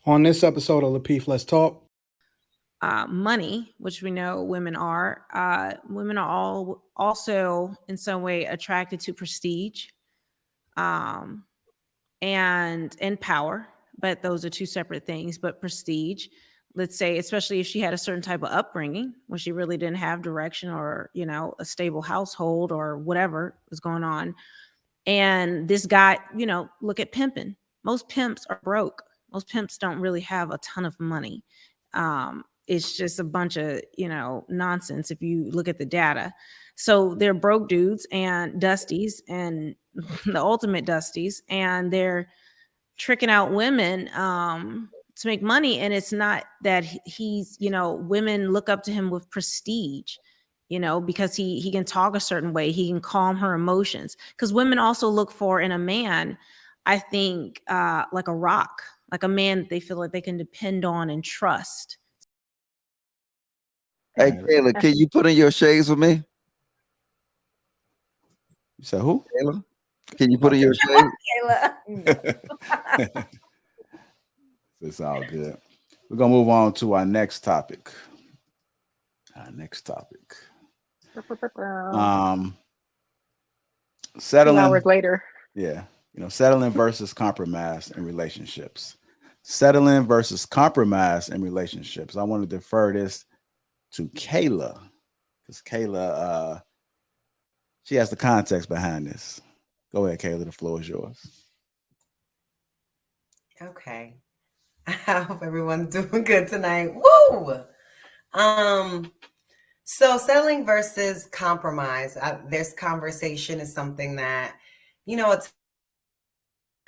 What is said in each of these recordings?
On this episode of Lapeef, Let's Talk. Money, which we know women are. Women are all also in some way attracted to prestige, um, and power, but those are two separate things. But prestige, let's say, especially if she had a certain type of upbringing where she really didn't have direction or a stable household or whatever was going on, and this guy, look at pimping. Most pimps are broke. Most pimps don't really have a ton of money. It's just a bunch of, nonsense if you look at the data. So they're broke dudes and dusties and the ultimate dusties, and they're tricking out women to make money. And it's not that he's, women look up to him with prestige, because he can talk a certain way, he can calm her emotions. Because women also look for in a man, I think, like a rock, like a man that they feel like they can depend on and trust. Hey, Kayla, can you put in your shades with me? You said who? Kayla, can you put in your shades? Kayla. It's all good. We're gonna move on to our next topic. Settling 2 hours later. Yeah, settling versus compromise in relationships. Settling versus compromise in relationships. I want to defer this to Kayla, because Kayla, she has the context behind this. Go ahead, Kayla. The floor is yours. Okay. I hope everyone's doing good tonight. Woo! So settling versus compromise. This conversation is something that, a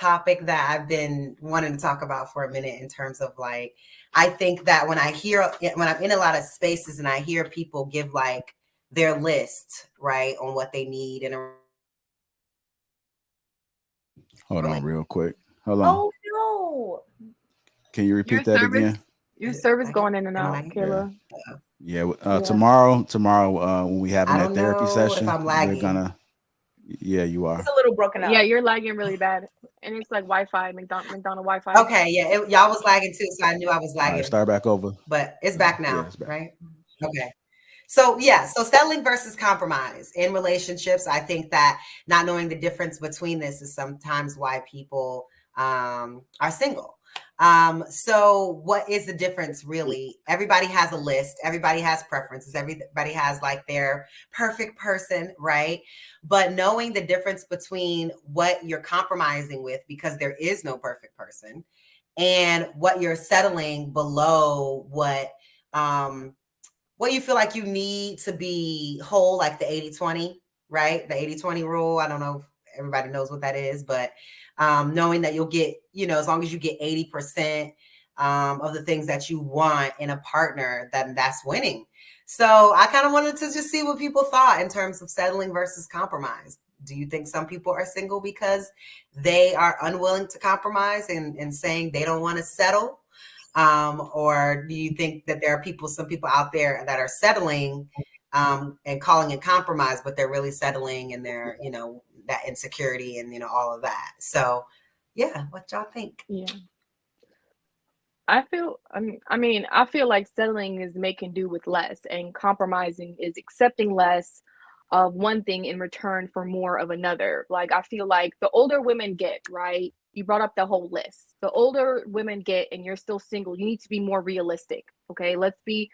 topic that I've been wanting to talk about for a minute, in terms of like, I think that when I'm in a lot of spaces and I hear people give like their list, right, on what they need in a Hold on real quick. Hold on. Oh no. Can you repeat that again? Your service going in and out, Kayla. Yeah. Tomorrow, when we having that therapy session, if I'm lagging. we're gonna. Yeah, you are. It's a little broken up. Yeah, you're lagging really bad, and it's like Wi-Fi, McDonald Wi-Fi. Okay, yeah, y'all was lagging too, so I knew I was lagging. All right, start back over. But it's back now, it's back. Right? Okay. So settling versus compromise in relationships. I think that not knowing the difference between this is sometimes why people are single. So what is the difference really? Everybody has a list. Everybody has preferences. Everybody has like their perfect person, right? But knowing the difference between what you're compromising with, because there is no perfect person, and what you're settling below what you feel like you need to be whole, like the 80-20, right? The 80-20 rule. I don't know if everybody knows what that is, but knowing that you'll get, as long as you get 80% of the things that you want in a partner, then that's winning. So I kind of wanted to just see what people thought in terms of settling versus compromise. Do you think some people are single because they are unwilling to compromise and saying they don't want to settle? Or do you think that there are some people out there that are settling and calling it compromise, but they're really settling and they're, that insecurity and, all of that. So yeah, what y'all think? Yeah. I feel like settling is making do with less, and compromising is accepting less of one thing in return for more of another. Like, I feel like the older women get, right? You brought up the whole list. The older women get and you're still single, you need to be more realistic. Okay. Let's be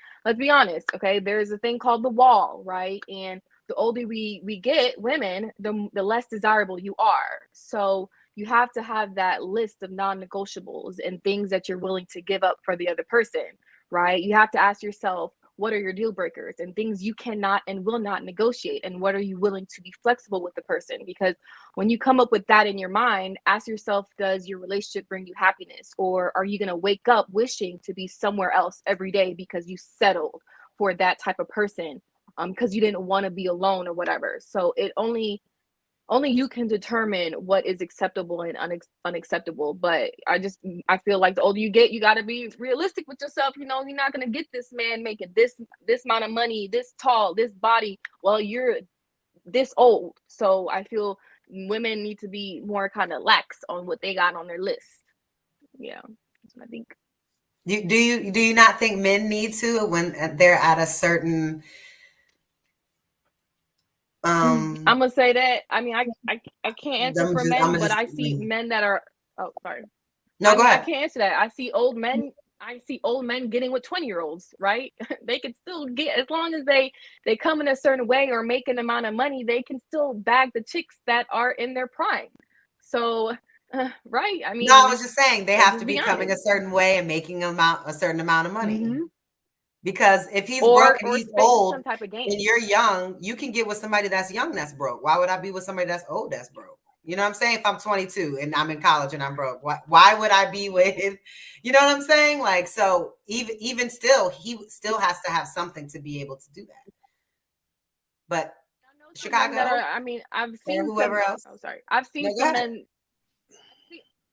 honest. Okay. There's a thing called the wall, right? And the older we get women, the less desirable you are. So you have to have that list of non-negotiables and things that you're willing to give up for the other person, right? You have to ask yourself, what are your deal breakers and things you cannot and will not negotiate? And what are you willing to be flexible with the person? Because when you come up with that in your mind, ask yourself, does your relationship bring you happiness? Or are you going to wake up wishing to be somewhere else every day because you settled for that type of person because you didn't want to be alone or whatever? So it only you can determine what is acceptable and unacceptable. But I feel like the older you get, you got to be realistic with yourself. You're not going to get this man making this amount of money, this tall, this body, while you're this old. So I feel women need to be more kind of lax on what they got on their list. Yeah, that's what I think. Do you not think men need to when they're at a certain I'm gonna say that. I mean, I can't answer for men, but I see men that are. Oh, sorry. No, go I ahead. can't answer that. I see old men. I see old men getting with 20-year-olds, right? They can still get, as long as they come in a certain way or make an amount of money, they can still bag the chicks that are in their prime. So, right? I mean, No, I was just saying they let's have just to be be coming a honest. certain way and making a certain amount of money. Mhm. Because if he's Or broke and he's spending old some type of game. and you're young, you can get with somebody that's young that's broke. Why would I be with somebody that's old that's broke? You know what I'm saying? If I'm 22 and I'm in college and I'm broke, why would I be with, you know what I'm saying? Like, so even still, he still has to have something to be able to do that. But I know some men Chicago that are, I mean, I've seen or whoever some. else. Oh, sorry. I've seen No, go some ahead. men.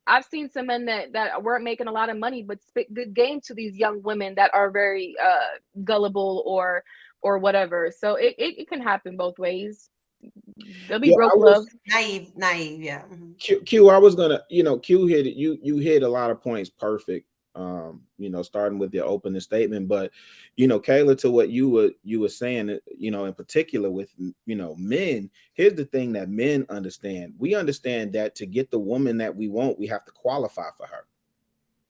I've seen some men that weren't making a lot of money, but spit good game to these young women that are very gullible or whatever. So it can happen both ways. They'll be Yeah, broke I was love. Naive, yeah. Mhm. Q. I was gonna, Q hit it. You hit a lot of points perfect. Starting with your opening statement, but Kayla, to what you were saying, in particular with men. Here's the thing that men understand. We understand that to get the woman that we want, we have to qualify for her,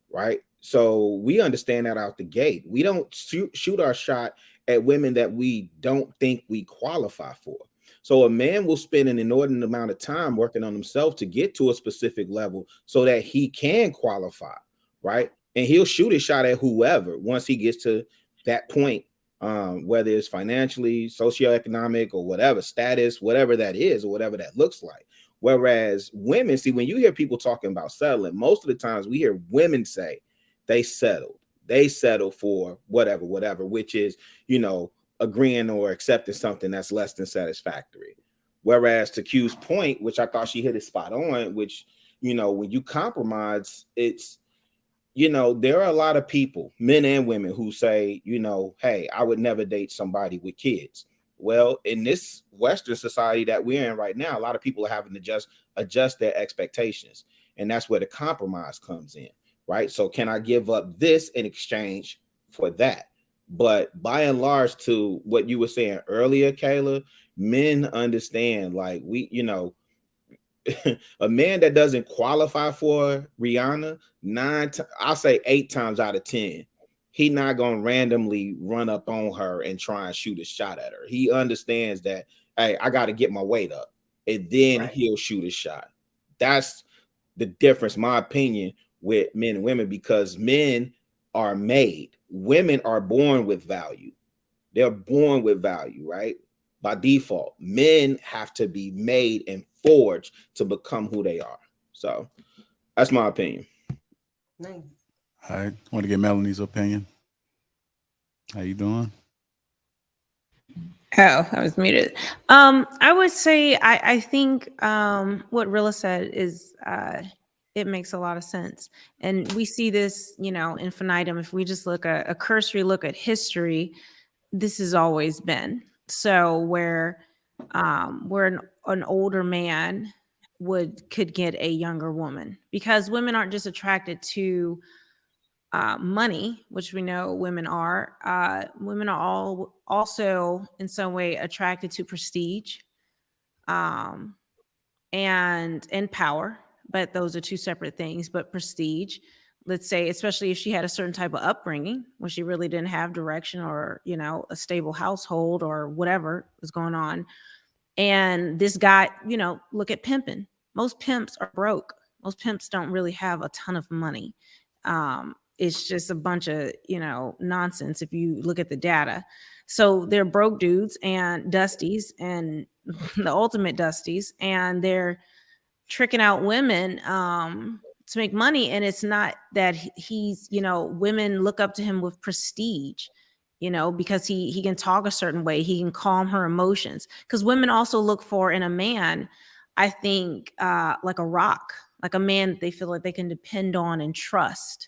right? So we understand that out the gate. We don't shoot our shot at women that we don't think we qualify for. So a man will spend an inordinate amount of time working on himself to get to a specific level so that he can qualify, right? And he'll shoot his shot at whoever once he gets to that point, whether it's financially, socioeconomic, or whatever status, whatever that is, or whatever that looks like. Whereas women, see, when you hear people talking about settling, most of the times we hear women say they settled. They settle for whatever, which is, agreeing or accepting something that's less than satisfactory. Whereas to Q's point, which I thought she hit it spot on, which, when you compromise, it's, there are a lot of people, men and women, who say, hey, I would never date somebody with kids. Well, in this Western society that we're in right now, a lot of people are having to just adjust their expectations. And that's where the compromise comes in, right? So can I give up this in exchange for that? But by and large, to what you were saying earlier, Kayla, men understand, like, a man that doesn't qualify for Rihanna, I'll say 8 times out of 10, he not gonna randomly run up on her and try and shoot a shot at her. He understands that, hey, I got to get my weight up, and then he'll shoot a shot. That's the difference, my opinion, with men and women, because men are made, women are born with value. They're born with value, right? By default, men have to be made and forged to become who they are. So that's my opinion. Nice. I want to get Melanie's opinion. How you doing? Oh, I was muted. I would say I think what Rilla said is it makes a lot of sense. And we see this, infinitum. If we just look at a cursory look at history, this has always been. So where an older man could get a younger woman, because women aren't just attracted to money, which we know women are. Women are all also in some way attracted to prestige, and power. But those are two separate things. But prestige, let's say, especially if she had a certain type of upbringing where she really didn't have direction, or a stable household, or whatever was going on. And this guy, look at pimping. Most pimps are broke. Most pimps don't really have a ton of money. It's just a bunch of, nonsense if you look at the data. So they're broke dudes and dusties, and the ultimate dusties, and they're tricking out women to make money. And it's not that he's, women look up to him with prestige, because he can talk a certain way, he can calm her emotions. Because women also look for in a man, I think, like a rock, like a man that they feel like they can depend on and trust.